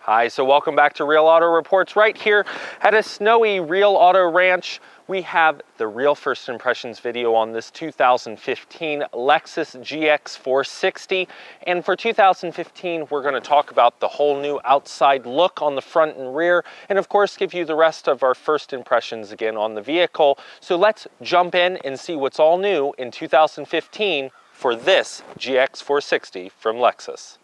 Hi, so welcome back to Real Auto Reports. Right here at a snowy Real Auto Ranch, we have the real first impressions video on this 2015 Lexus GX 460. And for 2015, we're going to talk about the whole new outside look on the front and rear, and of course give you the rest of our first impressions again on the vehicle. So let's jump in and see what's all new in 2015 for this GX 460 from Lexus.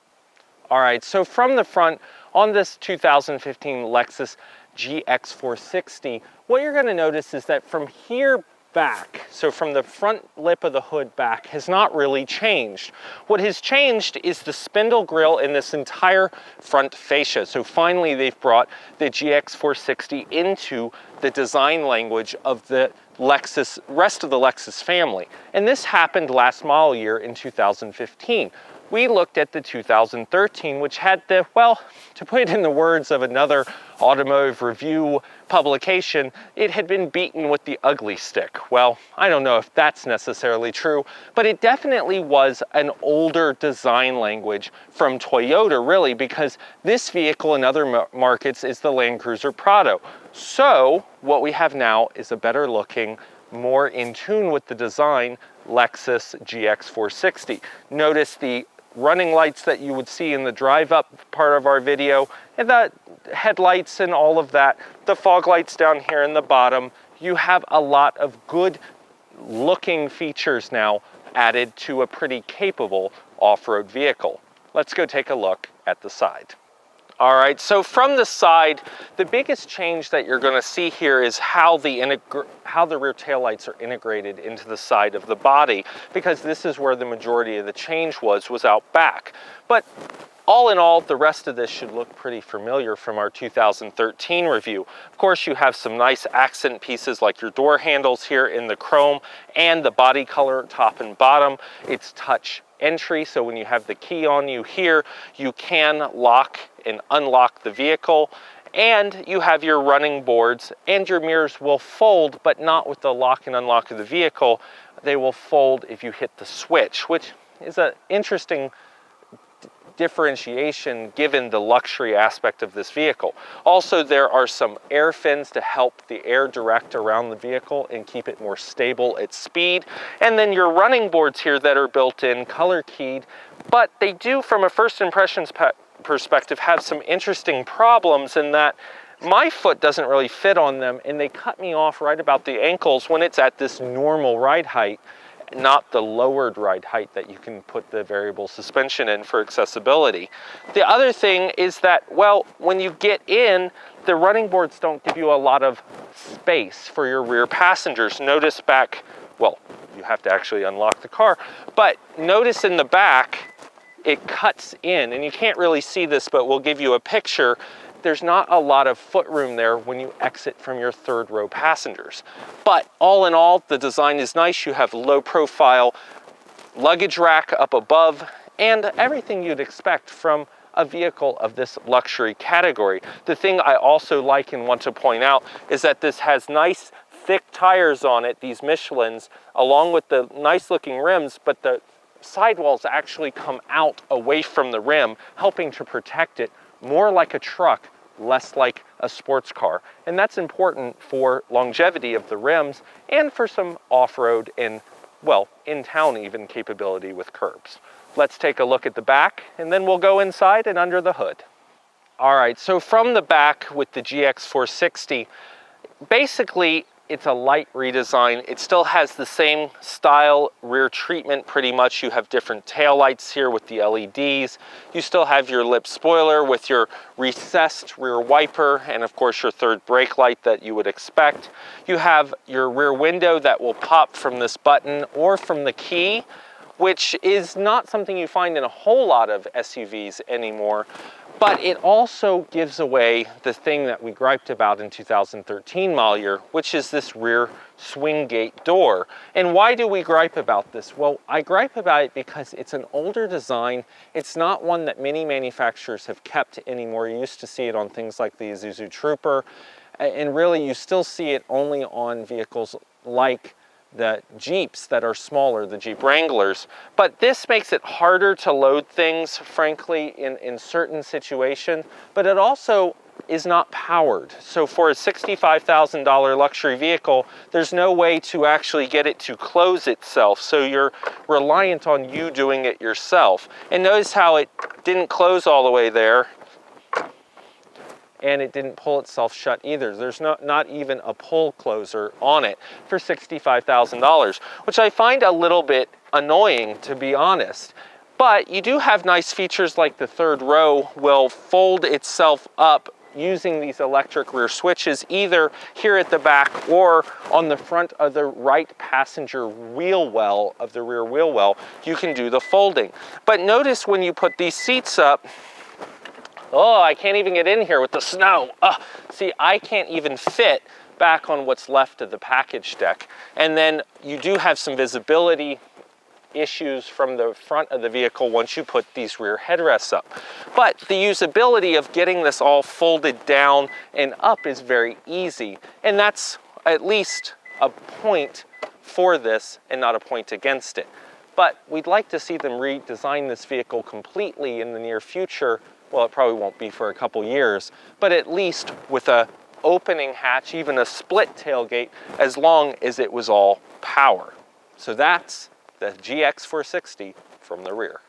All right, so from the front, on this 2015 Lexus GX 460, what you're going to notice is that from here back, so from the front lip of the hood back, has not really changed. What has changed is the spindle grille in this entire front fascia. So finally they've brought the GX 460 into the design language of the rest of the Lexus family. And this happened last model year in 2015. We looked at the 2013, which had the, well, to put it in the words of another automotive review publication, it had been beaten with the ugly stick. Well, I don't know if that's necessarily true, but it definitely was an older design language from Toyota, really, because this vehicle in other markets is the Land Cruiser Prado. So what we have now is a better looking, more in tune with the design Lexus GX 460. Notice the running lights that you would see in the drive up part of our video, and the headlights and all of that, the fog lights down here in the bottom. You have a lot of good looking features now added to a pretty capable off-road vehicle. Let's go take a look at the side. All right, so from the side, the biggest change that you're going to see here is how the rear taillights are integrated into the side of the body, because this is where the majority of the change was out back. But all in all, the rest of this should look pretty familiar from our 2013 review. Of course, you have some nice accent pieces like your door handles here in the chrome and the body color top and bottom. It's touch entry, so when you have the key on you here, you can lock and unlock the vehicle, and you have your running boards, and your mirrors will fold, but not with the lock and unlock of the vehicle. They will fold if you hit the switch, which is an interesting differentiation given the luxury aspect of this vehicle. Also, there are some air fins to help the air direct around the vehicle and keep it more stable at speed. And then your running boards here that are built in, color keyed, but they do, from a first impressions perspective, have some interesting problems in that my foot doesn't really fit on them, and they cut me off right about the ankles when it's at this normal ride height, not the lowered ride height that you can put the variable suspension in for accessibility. The other thing is that, well, when you get in, the running boards don't give you a lot of space for your rear passengers. Notice back, well, you have to actually unlock the car, but notice in the back, it cuts in, and you can't really see this, but we'll give you a picture. There's not a lot of foot room there when you exit from your third row passengers. But all in all, the design is nice. You have low profile luggage rack up above and everything you'd expect from a vehicle of this luxury category. The thing I also like and want to point out is that this has nice thick tires on it, these Michelins, along with the nice looking rims, but the sidewalls actually come out away from the rim, helping to protect it more like a truck, less like a sports car. And that's important for longevity of the rims and for some off-road and, well, in-town even capability with curbs. Let's take a look at the back, and then we'll go inside and under the hood. All right, so from the back with the GX 460, basically it's a light redesign. It still has the same style rear treatment pretty much. You have different tail lights here with the LEDs. You still have your lip spoiler with your recessed rear wiper and of course your third brake light that you would expect. You have your rear window that will pop from this button or from the key, which is not something you find in a whole lot of SUVs anymore. But it also gives away the thing that we griped about in 2013 model year, which is this rear swing gate door. And why do we gripe about this? Well, I gripe about it because it's an older design. It's not one that many manufacturers have kept anymore. You used to see it on things like the Isuzu Trooper, and really you still see it only on vehicles like the Jeeps that are smaller, the Jeep Wranglers. But this makes it harder to load things, frankly, in certain situations, but it also is not powered. So for a $65,000 luxury vehicle, there's no way to actually get it to close itself. So you're reliant on you doing it yourself. And notice how it didn't close all the way there, and it didn't pull itself shut either. There's not even a pull closer on it for $65,000, which I find a little bit annoying, to be honest. But you do have nice features like the third row will fold itself up using these electric rear switches, either here at the back or on the front of the right passenger wheel well of the rear wheel well. You can do the folding. But notice when you put these seats up, oh, I can't even get in here with the snow. See, I can't even fit back on what's left of the package deck. And then you do have some visibility issues from the front of the vehicle once you put these rear headrests up. But the usability of getting this all folded down and up is very easy. And that's at least a point for this and not a point against it. But we'd like to see them redesign this vehicle completely in the near future. Well, it probably won't be for a couple years, but at least with a opening hatch, even a split tailgate, as long as it was all power. So that's the GX 460 from the rear.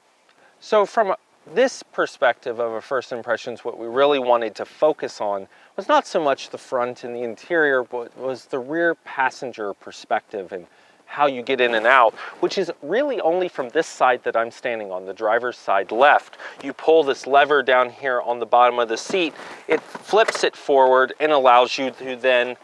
So from this perspective of a first impressions, what we really wanted to focus on was not so much the front and the interior, but was the rear passenger perspective and how you get in and out, which is really only from this side that I'm standing on, the driver's side left. You pull this lever down here on the bottom of the seat, it flips it forward and allows you to then,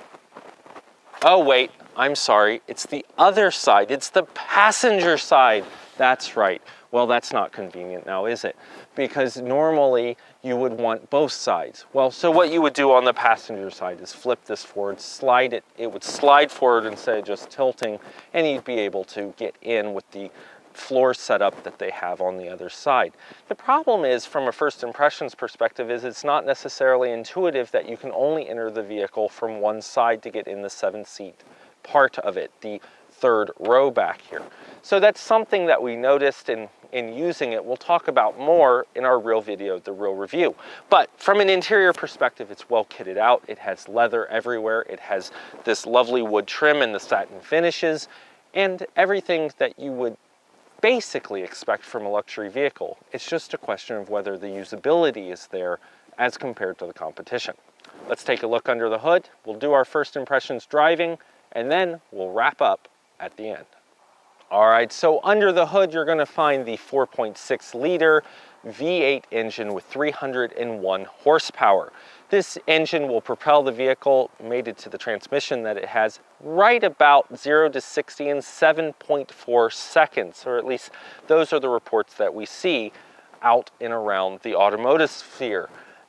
oh wait, I'm sorry, it's the other side, it's the passenger side. That's right. Well, that's not convenient now, is it? Because normally you would want both sides. Well, so what you would do on the passenger side is flip this forward, slide it, it would slide forward instead of just tilting, and you'd be able to get in with the floor setup that they have on the other side. The problem is, from a first impressions perspective, is it's not necessarily intuitive that you can only enter the vehicle from one side to get in the 7-seat part of it, the third row back here. So that's something that we noticed in using it. We'll talk about more in our real video, the real review. But from an interior perspective, it's well kitted out. It has leather everywhere. It has this lovely wood trim and the satin finishes and everything that you would basically expect from a luxury vehicle. It's just a question of whether the usability is there as compared to the competition. Let's take a look under the hood. We'll do our first impressions driving, and then we'll wrap up at the end. All right, so under the hood, you're going to find the 4.6 liter V8 engine with 301 horsepower. This engine will propel the vehicle, mated to the transmission that it has, right about 0 to 60 in 7.4 seconds, or at least those are the reports that we see out and around the automotive sphere.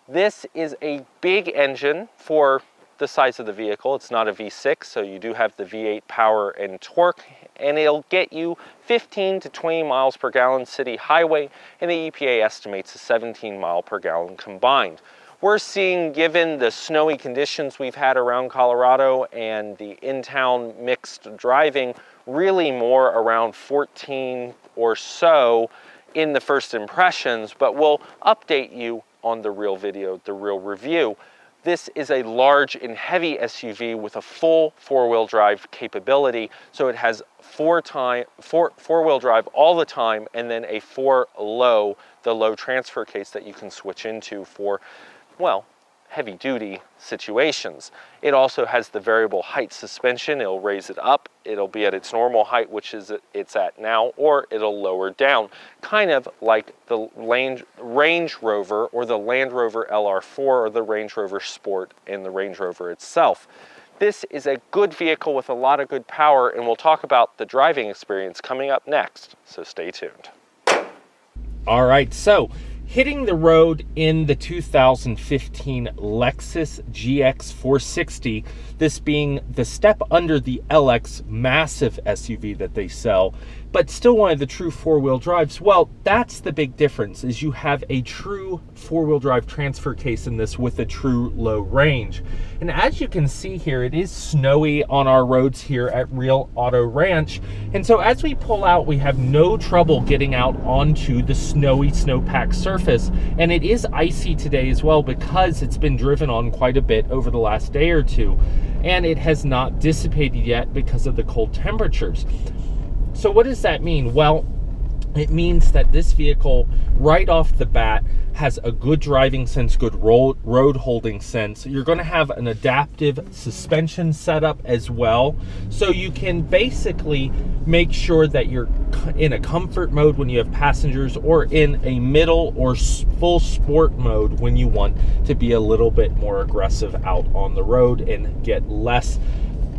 This is a big engine for the size of the vehicle. It's not a V6, so you do have the V8 power and torque, and it'll get you 15 to 20 miles per gallon city highway, and the EPA estimates a 17 mile per gallon combined. We're seeing, given the snowy conditions we've had around Colorado and the in-town mixed driving, really more around 14 or so in the first impressions, but we'll update you on the real video, the real review. This is a large and heavy SUV with a full four-wheel drive capability. So it has four-wheel drive all the time, and then a the low transfer case that you can switch into for, well, heavy-duty situations. It also has the variable height suspension. It'll raise it up. It'll be at its normal height, which is it's at now, or it'll lower down, kind of like the Range Rover or the Land Rover LR4 or the Range Rover Sport and the Range Rover itself. This is a good vehicle with a lot of good power, and we'll talk about the driving experience coming up next, so stay tuned. All right, so hitting the road in the 2015 Lexus GX 460, this being the step under the LX massive SUV that they sell. but still one of the true four-wheel drives. Well, that's the big difference, is you have a true four-wheel drive transfer case in this with a true low range. And as you can see here, it is snowy on our roads here at Real Auto Ranch. And so as we pull out, we have no trouble getting out onto the snowy, snowpacked surface. And it is icy today as well, because it's been driven on quite a bit over the last day or two. And it has not dissipated yet because of the cold temperatures. So what does that mean? Well, it means that this vehicle right off the bat has a good driving sense, good road holding sense. You're going to have an adaptive suspension setup as well. So you can basically make sure that you're in a comfort mode when you have passengers, or in a middle or full sport mode when you want to be a little bit more aggressive out on the road and get less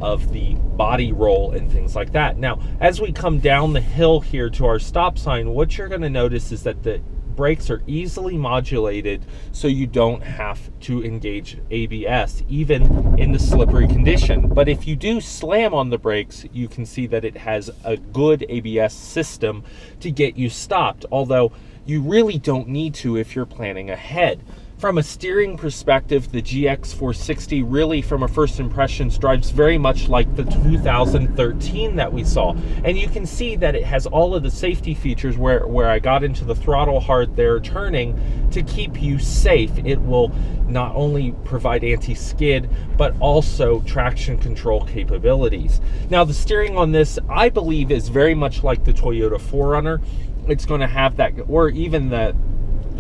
of the body roll and things like that. Now, as we come down the hill here to our stop sign, what you're going to notice is that the brakes are easily modulated, so you don't have to engage ABS even in the slippery condition. But if you do slam on the brakes, you can see that it has a good ABS system to get you stopped, although you really don't need to if you're planning ahead. From a steering perspective, the GX 460 really, from a first impressions, drives very much like the 2013 that we saw. And you can see that it has all of the safety features where I got into the throttle hard there turning to keep you safe. It will not only provide anti-skid, but also traction control capabilities. Now, the steering on this, I believe, is very much like the Toyota 4Runner. It's going to have that, or even the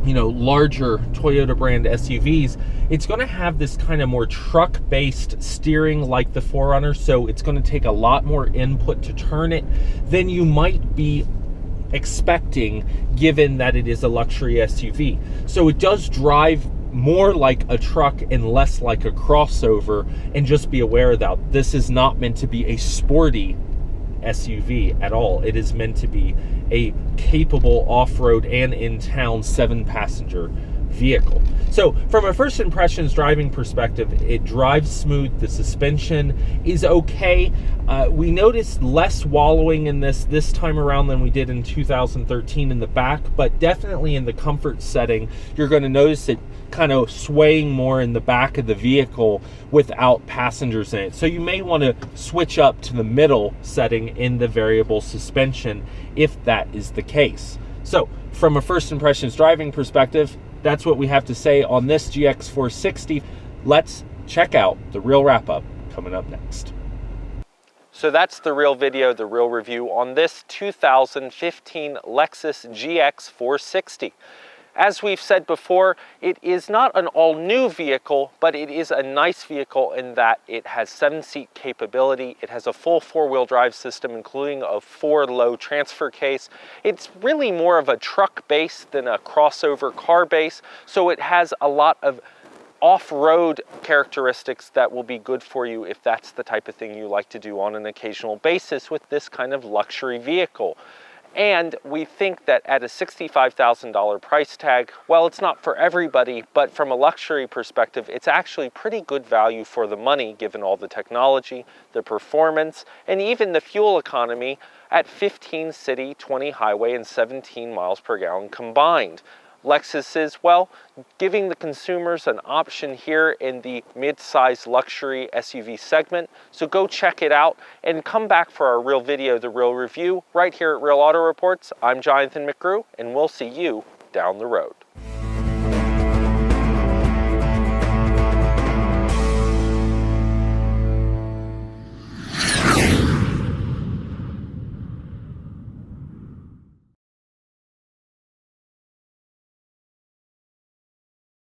larger Toyota brand SUVs, it's going to have this kind of more truck-based steering like the 4Runner, so it's going to take a lot more input to turn it than you might be expecting, given that it is a luxury SUV. So it does drive more like a truck and less like a crossover, and just be aware that this is not meant to be a sporty SUV at all. It is meant to be a capable off-road and in-town 7-passenger vehicle. So from a first impressions driving perspective, it drives smooth. The suspension is okay. We noticed less wallowing in this time around than we did in 2013 in the back, but definitely in the comfort setting, you're going to notice it kind of swaying more in the back of the vehicle without passengers in it. So you may want to switch up to the middle setting in the variable suspension if that is the case. So from a first impressions driving perspective, that's what we have to say on this GX 460. Let's check out the real wrap-up coming up next. So that's the real video, the real review on this 2015 Lexus GX 460. As we've said before, it is not an all-new vehicle, but it is a nice vehicle in that it has 7-seat capability. It has a full 4-wheel drive system, including a 4-low transfer case. It's really more of a truck base than a crossover car base, so it has a lot of off-road characteristics that will be good for you if that's the type of thing you like to do on an occasional basis with this kind of luxury vehicle. And we think that at a $65,000 price tag, well, it's not for everybody, but from a luxury perspective, it's actually pretty good value for the money, given all the technology, the performance, and even the fuel economy at 15 city, 20 highway, and 17 miles per gallon combined. Lexus is, well, giving the consumers an option here in the mid-size luxury SUV segment. So go check it out and come back for our real video, the real review, right here at Real Auto Reports. I'm Jonathan McGrew, and we'll see you down the road.